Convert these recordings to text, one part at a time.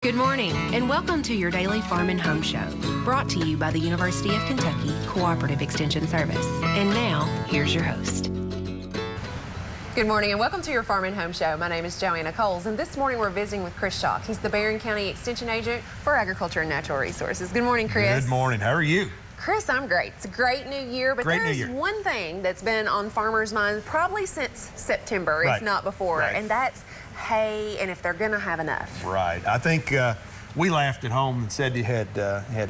Good morning, and welcome to your daily Farm and Home Show, brought to you by the University of Kentucky Cooperative Extension Service. And now, here's your host. Good morning, and welcome to your Farm and Home Show. My name is Joanna, and this morning we're visiting with Chris Schalk. He's the Barren County Extension Agent for Agriculture and Natural Resources. Good morning, Chris. Good morning. How are you? Chris, I'm great. It's a great new year, but there's one thing that's been on farmers' minds probably since September, if not before, and that's hay, and if they're going to have enough. Right. I think we laughed at home and said you had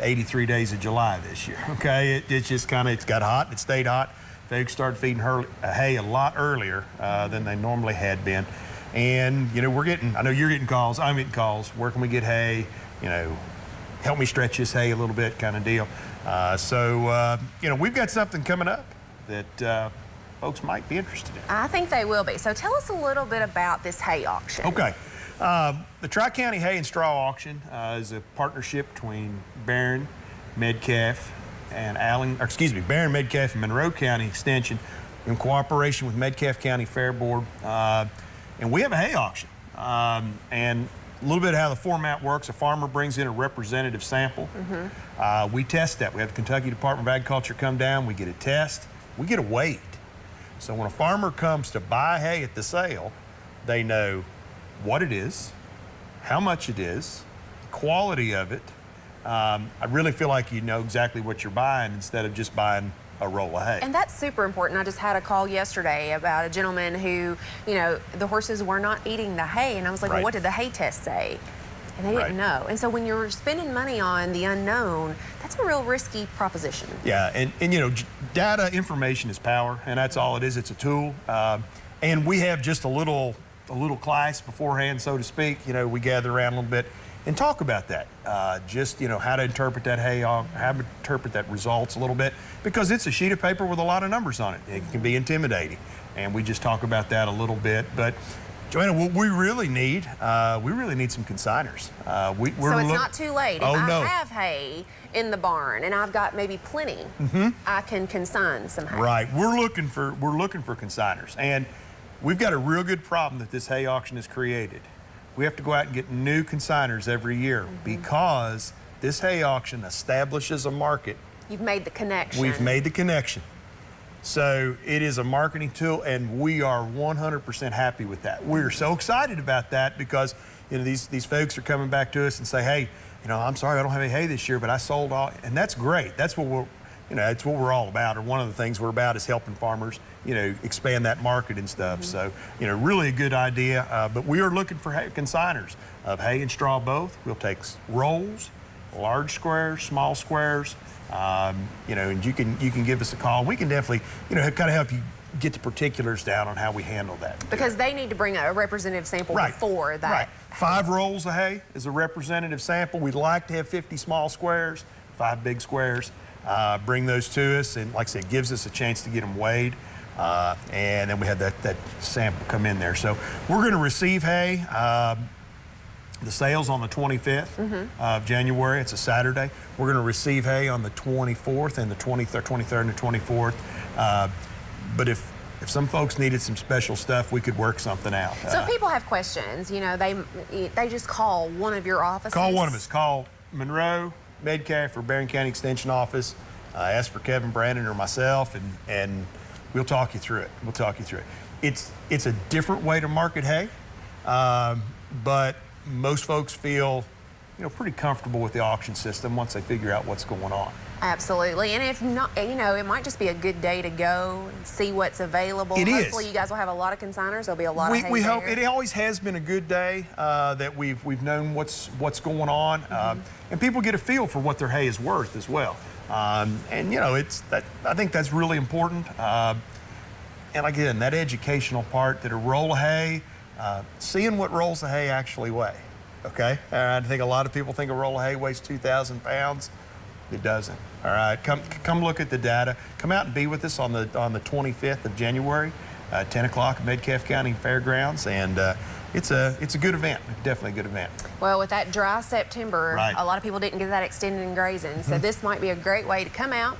83 days of July this year. Okay, it's just it's got hot and it stayed hot. Folks started feeding hay a lot earlier than they normally had been. And, you know, I know you're getting calls, I'm getting calls. Where can we get hay? You know, help me stretch this hay a little bit kind of deal. You know, we've got something coming up that folks might be interested in. I think they will be. So tell us a little bit about this hay auction. Okay. The Tri-County Hay and Straw Auction is a partnership between Barren, Metcalfe, and Barren, Metcalfe, and Monroe County Extension in cooperation with Metcalfe County Fair Board. And we have a hay auction. And a little bit of how the format works, a farmer brings in a representative sample. We test that. We have the Kentucky Department of Agriculture come down, we get a test, we get a weight. So when a farmer comes to buy hay at the sale, they know what it is, how much it is, the quality of it. I really feel like you know exactly what you're buying instead of just buying a roll of hay. And that's super important. I just had a call yesterday about a gentleman who, you know, the horses were not eating the hay, and I was like, well, what did the hay test say? And they didn't know. And so when you're spending money on the unknown, that's a real risky proposition. Yeah, and you know, data information is power, and that's all it is. It's a tool. And we have just a little class beforehand, so to speak. You know, we gather around a little bit and talk about that. Just, you know, how to interpret that hay, how to interpret that results a little bit, because it's a sheet of paper with a lot of numbers on it. It can be intimidating, and we just talk about that a little bit. But Joanna, what we really need some consigners. So it's not too late. If I have hay in the barn and I've got maybe plenty, I can consign some hay. Right. We're looking for consigners, and we've got a real good problem that this hay auction has created. We have to go out and get new consigners every year because this hay auction establishes a market. You've made the connection. We've made the connection. So it is a marketing tool, and we are 100% happy with that. We're so excited about that because, you know, these folks are coming back to us and say, hey, you know, I'm sorry I don't have any hay this year, but I sold all, and that's great. That's what we're all about, or one of the things we're about is helping farmers, you know, expand that market and stuff. So, you know, really a good idea. But we are looking for consigners of hay and straw both. We'll take rolls, large squares, small squares. You know, and you can give us a call. We can definitely, you know, kind of help you get the particulars down on how we handle that. Because they need to bring a representative sample before that. Right. 5 rolls of hay is a representative sample. We'd like to have 50 small squares, 5 big squares. Bring those to us, and like I said, gives us a chance to get them weighed. And then we have that sample come in there. So we're going to receive hay. The sale's on the 25th of January. It's a Saturday. We're going to receive hay on the 24th and the 23rd and the 24th. But if some folks needed some special stuff, we could work something out. So if people have questions, you know, they just call one of your offices? Call one of us. Call Monroe, Metcalfe, or Barren County Extension Office. Ask for Kevin, Brandon, or myself, and we'll talk you through it. It's a different way to market hay, but most folks feel, you know, pretty comfortable with the auction system once they figure out what's going on. Absolutely, and if not, you know, it might just be a good day to go and see what's available. Hopefully you guys will have a lot of consigners. There'll be a lot of hay. We hope. It always has been a good day that we've known what's going on, and people get a feel for what their hay is worth as well. And you know, I think that's really important. And again, that educational part, that a roll of hay, seeing what rolls of hay actually weigh. Okay, I think a lot of people think a roll of hay weighs 2,000 pounds. It doesn't. All right, come look at the data. Come out and be with us on the 25th of January, 10 o'clock at Metcalfe County Fairgrounds, and it's a good event. Definitely a good event. Well, with that dry September, a lot of people didn't get that extended grazing, so this might be a great way to come out,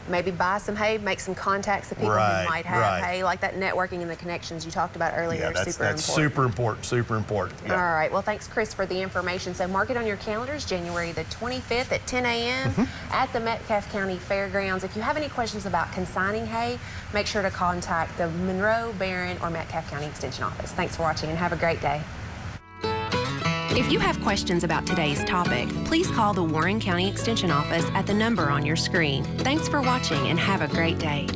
maybe buy some hay, make some contacts of people who might have hay, like that networking and the connections you talked about earlier. Yeah, that's super important, super important. Yeah. All right, well, thanks, Chris, for the information. So mark it on your calendars, January the 25th at 10 a.m. at the Metcalfe County Fairgrounds. If you have any questions about consigning hay, make sure to contact the Monroe, Barren, or Metcalfe County Extension Office. Thanks for watching and have a great day. If you have questions about today's topic, please call the Barren County Extension Office at the number on your screen. Thanks for watching and have a great day.